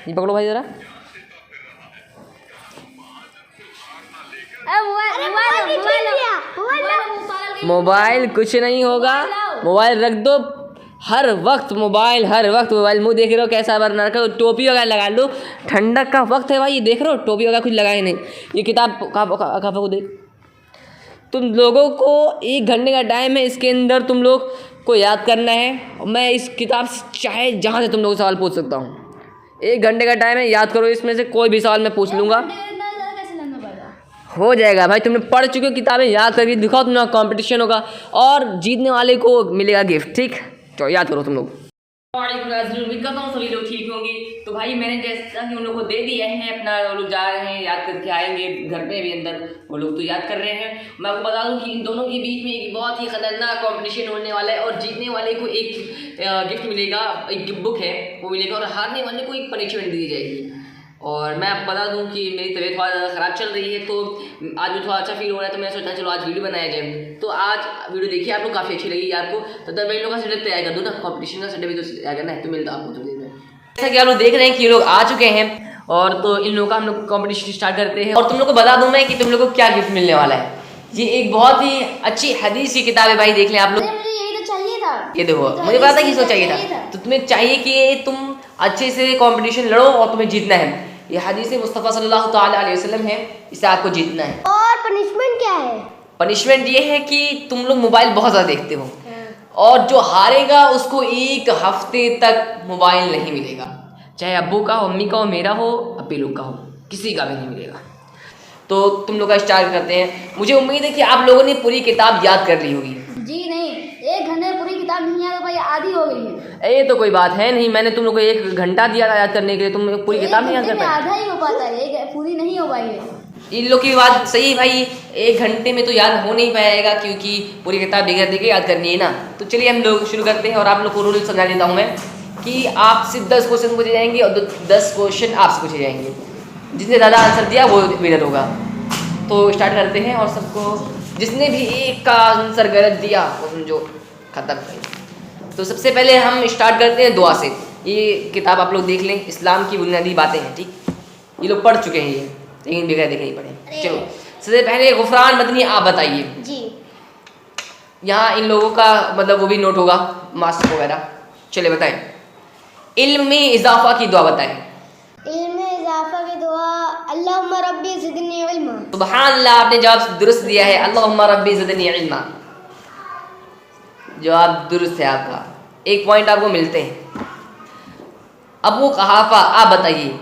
ये पकड़ो भाई ज़रा। मोबाइल कुछ नहीं होगा, मोबाइल रख दो। हर वक्त मोबाइल मुँह देख रहे हो कैसा बरना रखो। टोपी वगैरह लगा लो, ठंडक का वक्त है भाई, ये देख रहे हो टोपी वगैरह कुछ लगाए नहीं। ये किताब कहाँ को देख। तुम लोगों को 1 घंटे का टाइम है, इसके अंदर तुम लोग को याद करना है। मैं इस किताब से चाहे जहाँ से तुम लोग सवाल पूछ सकता हूँ। 1 घंटे का टाइम है, याद करो। इसमें से कोई भी सवाल मैं पूछ लूँगा, हो जाएगा भाई। तुमने पढ़ चुके हो किताबें, याद करके दिखाओ। तुम्हारा कंपटीशन होगा और जीतने वाले को मिलेगा गिफ्ट। ठीक, तो याद करो तुम लोग। उम्मीद करता हूँ सभी लोग ठीक होंगे। तो भाई मैंने जैसा कि उन लोगों को दे दिया है अपना, वो लोग जा रहे हैं, याद करके आएंगे घर पे भी अंदर, वो लोग तो याद कर रहे हैं। मैं आपको बता दूं कि इन दोनों के बीच में एक बहुत ही खतरनाक कंपटीशन होने वाला है और जीतने वाले को एक गिफ्ट मिलेगा, एक बुक है वो मिलेगा, और हारने वाले को एक पनिशमेंट दी जाएगी। और मैं आपको बता दूं कि मेरी तबीयत थोड़ा ज़्यादा ख़राब चल रही है, तो आज भी थोड़ा अच्छा फील हो रहा है, तो मैं सोचा चलो आज वीडियो बनाया जाए। तो आज वीडियो देखिए, आप लोग काफ़ी अच्छी लगेगी आपको। तो तब मैं इन लोगों का सेटअप तैयार कर दूँ ना, कंपटीशन का सेटअप भी तो तैयार करना है। तो मिलता आपको थोड़ी देर में। जैसा कि आप लोग देख रहे हैं कि ये लोग आ चुके हैं, और तो इन लोगों का हम लोग कॉम्पिटिशन स्टार्ट करते हैं। और तुम लोग को बता दूँ मैं कि तुम लोग को क्या गिफ्ट मिलने वाला है। ये एक बहुत ही अच्छी हदीस की किताब है भाई, देख लें आप लोग। ये देखो, मुझे पता था कि इसको चाहिए था। तो तुम्हें चाहिए कि तुम अच्छे से कंपटीशन लड़ो और तुम्हें जीतना है। ये हदीस मुस्तफ़ा सल्लल्लाहु ताला अलैहि वसल्लम है, इसे आपको जीतना है। और पनिशमेंट क्या है? पनिशमेंट ये है कि तुम लोग मोबाइल बहुत ज़्यादा देखते हो, और जो हारेगा उसको 1 हफ्ते तक मोबाइल नहीं मिलेगा। चाहे अब्बू का हो, मम्मी का हो, मेरा हो, अब्बी लोग का हो, किसी का भी नहीं मिलेगा। तो तुम लोग का स्टार्ट करते हैं। मुझे उम्मीद है कि आप लोगों ने पूरी किताब याद कर ली होगी। जी नहीं, 1 घंटे में पूरी किताब नहीं याद हो पाई, आधी हो गई है। ये तो कोई बात है नहीं, मैंने तुम लोग को 1 घंटा दिया था याद करने के लिए, तुम पूरी किताब नहीं याद कर पाए। आधा ही हो पाता है, पूरी नहीं हो पाई है। इन लोग की बात सही है भाई, 1 घंटे में तो याद हो नहीं पाएगा, क्योंकि पूरी किताब बगैर देखे याद करनी है ना। तो चलिए हम लोग शुरू करते हैं, और आप लोग को रूल समझा देता हूँ मैं कि आपसे 10 क्वेश्चन पूछे जाएंगे और 10 क्वेश्चन आपसे पूछे जाएंगे। जिसने ज़्यादा आंसर दिया वो विनर होगा। तो स्टार्ट करते हैं, और सबको जिसने भी एक का आंसर गलत दिया वो समझो खत्म। तो सबसे पहले हम स्टार्ट करते हैं दुआ से। ये किताब आप लोग देख लें, इस्लाम की बुनियादी बातें हैं, ठीक। ये लोग पढ़ चुके हैं ये, लेकिन बगैर देखे नहीं पढ़े। चलो सबसे पहले गुफरान मदनी आप बताइए जी। यहाँ इन लोगों का मतलब वो भी नोट होगा, मास्क वगैरह। चले बताएं, इल्म में इजाफा की दुआ बताएं। इल्म में इजाफा की दुआ, अल्लाहुम्मा रब्बी ज़िदनी इल्मा। सुभान अल्लाह, आपने जवाब दुरुस्त दिया है, अल्लाहुम्मा रब्बी ज़िदनी इल्मा। जवाब दुरुस्त है आपका, 1 पॉइंट आपको मिलते हैं। अब वो कहाफा आप बताइए।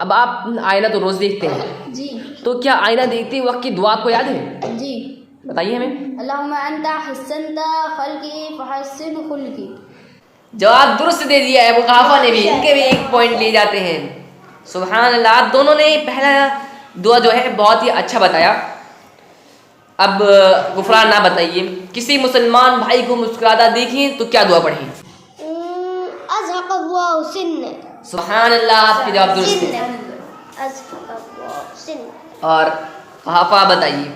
अब आप आईना तो रोज देखते हैं जी, तो क्या आईना देखते वक्त की दुआ आपको याद है? जी बताइए हमें। अल्लाहुम्मा अंता हस्सनता खल्की फहस्सिन खुल्की। जवाब दुरुस्त दे दिया है वो कहाफा ने भी, इनके भी 1 पॉइंट लिए जाते हैं। सुभान अल्लाह, आप दोनों ने पहला दुआ जो है बहुत ही अच्छा बताया। अब गुफरान ना बताइए, किसी मुसलमान भाई को मुस्कुराता देखें तो क्या दुआ पढ़ें? सुभान अल्लाह, आपकी जवाब दुरुस्त है। और कहाफा बताइए।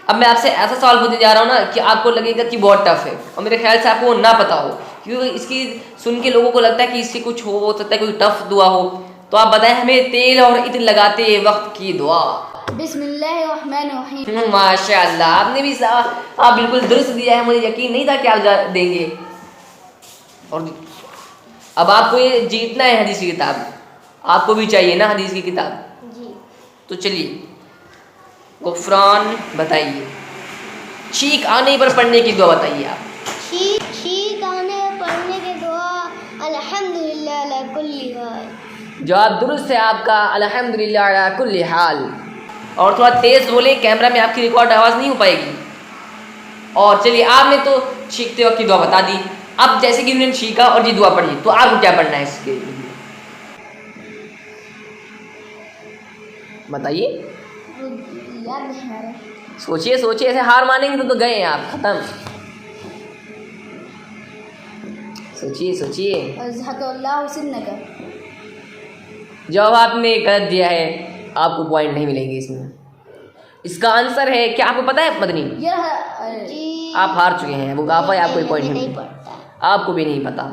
अब मैं आपसे ऐसा सवाल पूछने जा रहा हूँ ना कि आपको लगेगा कि बहुत टफ है, और मेरे ख्याल से आपको ना पता हो, क्योंकि इसकी सुन के लोगों को लगता है कि इससे कुछ हो सकता है, कोई टफ दुआ हो। तो आप बताएं हमें, तेल और इत्र लगाते वक्त की दुआ। बिस्मिल्लाहिर्रहमानिर्रहीम। माशाअल्लाह, आपने भी आप बिल्कुल दुरुस्त दिया है, मुझे यकीन नहीं था कि आप देंगे। और अब आपको ये जीतना है हदीस की किताब, आपको भी चाहिए ना हदीस की किताब जी। तो चलिए गुफरान बताइए, छींक आने पर पढ़ने की दुआ बताइए आप। छींक आने पर पढ़ने की दुआ, अल्हम्दुलिल्लाह अला कुल्ली हाल। जवाब दुरुस्त है आपका, अल्हम्दुलिल्लाह अला कुल्ली हाल। और थोड़ा तेज बोले, कैमरा में आपकी रिकॉर्ड आवाज़ नहीं हो पाएगी। और चलिए, आपने तो छींकते वक्त की दुआ बता दी। अब जैसे कि उन्होंने छींका और जी दुआ पढ़ी, तो आपको क्या पढ़ना है इसके लिए बताइए। याद नहीं आ रहा। सोचिए सोचिए, ऐसे हार मानेंगे तो गए हैं आप, खत्म। सोचिए सोचिए। जवाब आपने गलत दिया है, आपको पॉइंट नहीं मिलेंगे इसमें। इसका आंसर है, क्या आपको पता है मदनी? जी, आप हार चुके हैं, वो गाफा है, आपको कोई पॉइंट नहीं, आपको भी नहीं पता।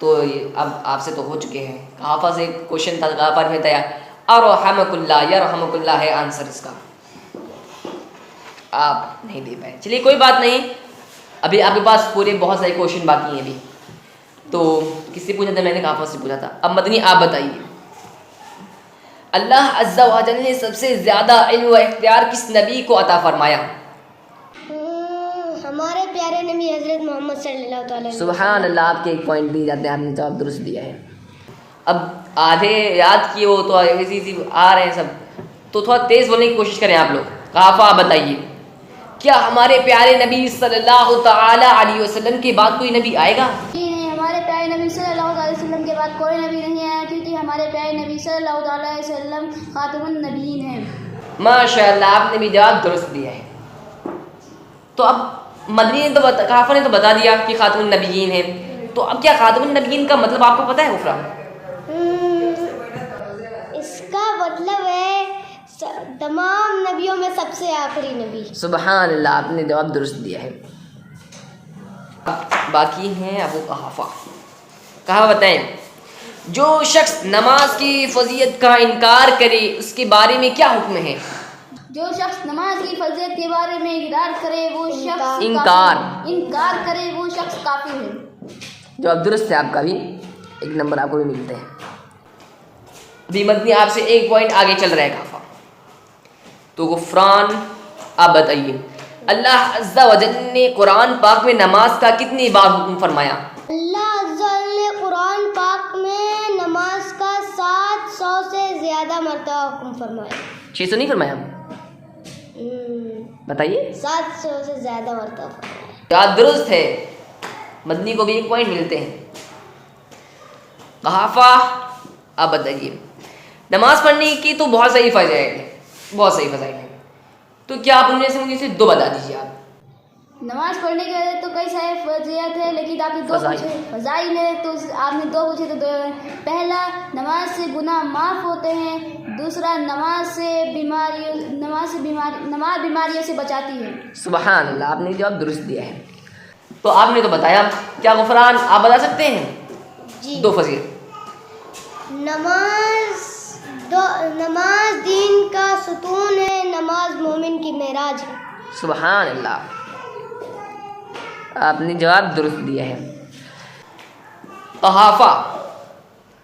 तो अब आपसे तो हो चुके हैं। कहाफा से क्वेश्चन था, कहाफा में तैयार अरहमकुल्लाह या रहमकुल्लाह है आंसर इसका, आप नहीं दे पाए। चलिए कोई बात नहीं, अभी आपके पास पूरे बहुत सारे क्वेश्चन बाकी हैं अभी। तो किससे पूछा था? मैंने कहाफा से पूछा था। अब मदनी आप बताइए, अल्लाह अज़्ज़ा व जल ने सबसे ज़्यादा इल्म व इख्तियार किस नबी को अता फरमाया? हमारे प्यारे नबी हज़रत मोहम्मद सल्लल्लाहु अलैहि वसल्लम। सुबहान अल्लाह, आपके एक पॉइंट दिए जाते हैं, आपने जवाब दुरुस्त दिया है। अब आधे याद किए हो तो ऐसी आ रहे हैं सब, तो थोड़ा तेज़ बोलने की कोशिश करें आप लोग। कहाफा आप बताइए, क्या हमारे प्यारे नबी सल्लल्लाहु तआला अलैहि वसल्लम के बाद कोई नबी आएगा? जी नहीं, हमारे प्यारे नबी सल्लल्लाहु अलैहि वसल्लम के बाद कोई नबी नहीं आया, क्योंकि हमारे प्यारे नबी सल्लल्लाहु अलैहि वसल्लम खातमुन नबीयीन हैं। माशाअल्लाह, आपने भी जवाब दुरुस्त दिया है। तो अब मदनी ने तो कहाफा ने तो बता दिया कि खातमुन नबीयीन है, तो अब क्या खातमुन नबीयीन का मतलब आपको पता है उफरा? इसका मतलब है तमाम नबियों में सबसे आखिरी नबी। सुबहान अल्लाह, आपने जवाब दुरुस्त दिया है। बाकी हैं अबू कहाफा। कहा बताएं, जो शख्स नमाज की फजीयत का इनकार करे उसके बारे में क्या हुक्म है? जो शख्स नमाज की फजीयत के बारे में इकरार करे वो शख्स इनकार करे वो शख्स काफिर है। जवाब दुरुस्त है आपका भी, एक नंबर आपको भी मिलते हैं। अभी मदनी आपसे एक पॉइंट आगे चल रहा है कहाफा। तो गुफरान आप बताइए, अल्लाह अज़्ज़ा व जल ने कुरान पाक में नमाज का कितनी बार हुक्म फरमाया? अल्लाह अज़्ज़ा व जल ने कुरान पाक में नमाज का 700 से ज़्यादा मरतबा हुक्म फरमाया। 600 नहीं फरमाया? बताइए। 700 से ज़्यादा मरतबा फरमाया। जवाब दुरुस्त है, मदनी को भी एक पॉइंट मिलते हैं। कहाफा आप बताइए, नमाज पढ़ने की तो बहुत सही फज़ाइल है, बहुत सही फज़ाइल है, तो क्या आप उनमें से मुझे से दो बता दीजिए आप। नमाज पढ़ने के वजह तो कई सारे फजीयत है, लेकिन आपने दो पूछे फजाइल है, तो आपने दो पूछे तो दो। पहला, नमाज से गुनाह माफ़ होते हैं। दूसरा, नमाज बीमारियों से बचाती है। सुबहान अल्लाह, आपने जवाब दुरुस्त दिया है। तो आपने तो बताया, क्या गुफरान आप बता सकते हैं? जी। दो फजीलत। नमाज दीन का सुतून है, नमाज मोमिन की मेराज है। सुबहान अल्लाह, आपने जवाब दुरुस्त दिया है। कहाफा,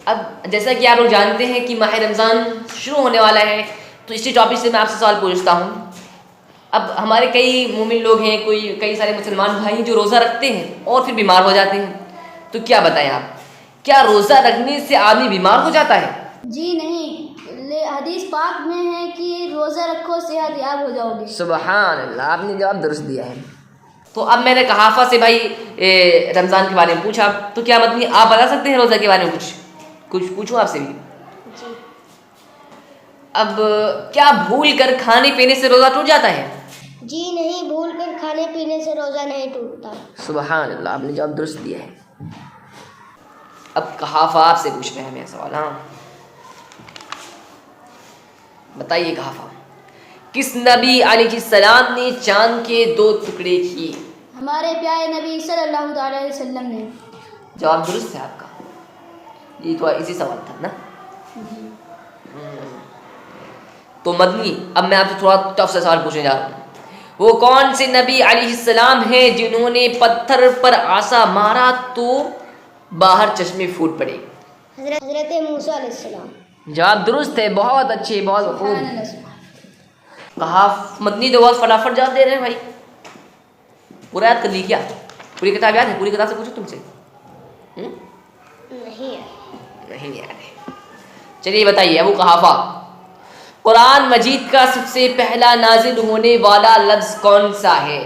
अब जैसा कि आप लोग जानते हैं कि माह रमज़ान शुरू होने वाला है, तो इसी टॉपिक से मैं आपसे सवाल पूछता हूँ। अब हमारे कई मोमिन लोग हैं, कई सारे मुसलमान भाई जो रोज़ा रखते हैं और फिर बीमार हो जाते हैं, तो क्या बताएं आप, क्या रोज़ा रखने से आदमी बीमार हो जाता है? जी नहीं, हदीस पाक में है कि रोज़ा रखो सेहत याब हो जाओगे। सुबहान अल्लाह, आपने जवाब दुरुस्त दिया है। तो अब मैंने कहाफा से भाई रमज़ान के बारे में पूछा, तो क्या मदनी आप बता सकते हैं रोज़ा के बारे में कुछ पूछूं आपसे भी? जी। अब क्या भूल कर खाने पीने से रोज़ा टूट जाता है? जी नहीं, भूल कर खाने पीने से रोज़ा नहीं टूटता। सुबहान अल्लाह, आपने जवाब दुरुस्त दिया है। अब कहाफा आपसे पूछ रहे हैं मेरा सवाल। हाँ बताइए कहाफा, किस नबी अलैहिस्सलाम ने चांद के 2 टुकड़े किए? हमारे प्यारे नबी सल्लल्लाहु अलैहि वसल्लम ने। जवाब दुरुस्त है आपका, ये तो इसी सवाल था ना। तो मदनी, अब मैं आपसे थोड़ा टफ सा सवाल पूछने जा रहा हूँ। वो कौन से नबी अलैहिस्सलाम हैं जिन्होंने पत्थर पर आसा मारा तो बाहर चश्मे फूट पड़े? हज़रत मूसा अलैहिस्सलाम। जवाब दुरुस्त है, बहुत अच्छे, बहुत खूब। कहा मदनी तो बहुत फटाफट जवाब दे रहे हैं भाई। पूरा याद कर ली क्या? पूरी किताब याद है? पूरी किताब से पूछो तुमसे। नहीं याद है। चलिए बताइए अबू कहाफा, कुरान मजीद का सबसे पहला नाजिल होने वाला लफ्ज कौन सा है?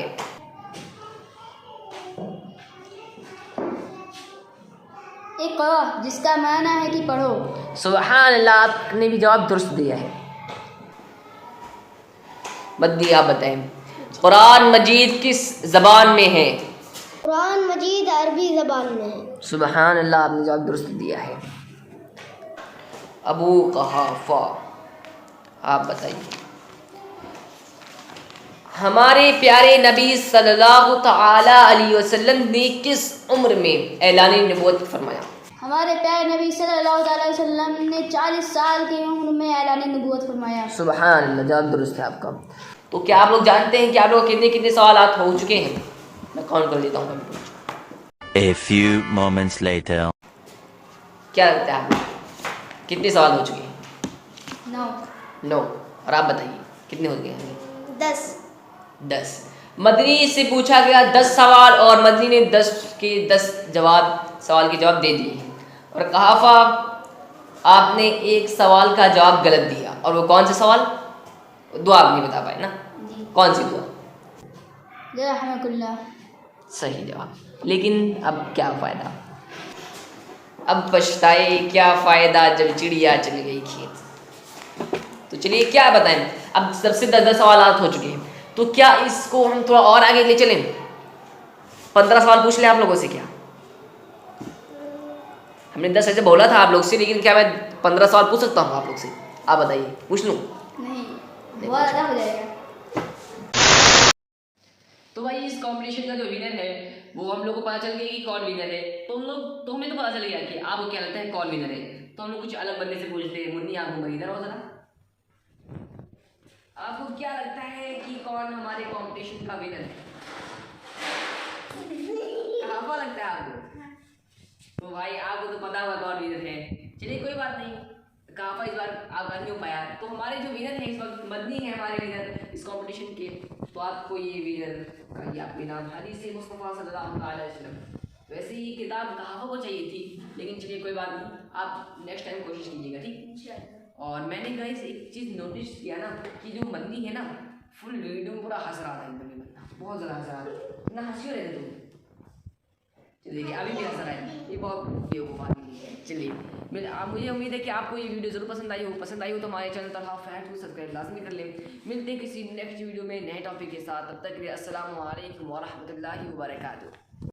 इक़रा, जिसका माना है कि पढ़ो। सुभान अल्लाह, आपने भी जवाब दुरुस्त दिया है। बद्दी आप बताएं, कुरान मजीद किस ज़बान में है? कुरान मजीद अरबी ज़बान में है। सुभान अल्लाह, आपने जवाब दुरुस्त दिया है। अबू कहाफा आप बताइए, हमारे प्यारे नबी सल्लल्लाहु तआला अलैहि वसल्लम ने किस उम्र में ऐलान नबूवत फरमाया? हमारे प्यारे नबी सल्लल्लाहु अलैहि वसल्लम ने 40 साल की उम्र में ऐलान नबूवत फरमाया। सुभान अल्लाह, जवाब दुरुस्त है आपका। तो क्या आप लोग जानते हैं कि आप लोग कितने कितने सवाल हो चुके हैं? मैं काउंट कर लेता हूँ। A few moments later. क्या लगता है आपको कितने सवाल हो चुके हैं? 9 9। और आप बताइए कितने हो गए हैं? 10 10। मदनी से पूछा गया 10 सवाल और मदनी ने 10 के 10 सवाल के जवाब दे दिए हैं। और कहाफा आपने एक सवाल का जवाब गलत दिया। और वो कौन सा सवाल? दुआ आप नहीं बता पाए ना? जी। कौन सी दुआ? रहमकुल्लाह। सही जवाब। लेकिन अब क्या फ़ायदा, अब पछताए क्या फ़ायदा जब चिड़िया चली गई खेत। तो चलिए क्या बताएं, अब सबसे 10 सवाल हो चुके हैं, तो क्या इसको हम थोड़ा और आगे ले चलें? 15 सवाल पूछ लें आप लोगों से क्या? हमने 10 ऐसे बोला था आप लोग से, लेकिन क्या मैं 15 सवाल पूछ सकता हूँ आप लोग से? आप बताइए, पूछ लूँ? नहीं, बहुत ज़्यादा हो जाएगा। तो भाई इस कॉम्पिटिशन का जो विनर है वो हम लोग को पता चल गया कि कौन विनर है। तो हमें तो पता चल गया कि आपको क्या लगता है कौन विनर है। तो हम लोग कुछ अलग बंदे से पूछते हैं। मुन्नी, आप इधर हो जरा। आपको क्या लगता है कि कौन हमारे कॉम्पिटिशन का विनर है? आपको लगता है आपको? तो भाई आपको तो पता होगा कौन विनर है। चलिए कोई बात नहीं, काफा इस बार आगा नहीं हो पाया। तो हमारे जो विनर है इस वक्त मदनी है हमारे विनर इस कंपटीशन के। तो आपको ये विनर का ये आपके नाम हदीस मुस्तफ़ा सल्लल्लाहु अलैहि वसल्लम। वैसे ही किताब कहाफा को चाहिए थी, लेकिन चलिए कोई बात नहीं, आप नेक्स्ट टाइम कोशिश कीजिएगा, ठीक। और मैंने गाइस एक चीज़ नोटिस किया ना कि जो मदनी है ना फुल वीडियो में पूरा हंस रहा था, एकदम बंदा बहुत ज़्यादा हंस रहा था। इतना हंसी हो रहे थे तुम। चलिए अभी भी हंस रहा है, ये बहुत बेवकूफ़ आदमी है। चलिए मुझे उम्मीद है कि आपको ये वीडियो जरूर पसंद आई हो तो हमारे चैनल तरह फैट को सब्सक्राइब लाजमी कर लें। मिलते हैं किसी नेक्स्ट वीडियो में नए टॉपिक के साथ, तब तक के लिए अस्सलामु अलैकुम व रहमतुल्लाहि व बरकातुहू।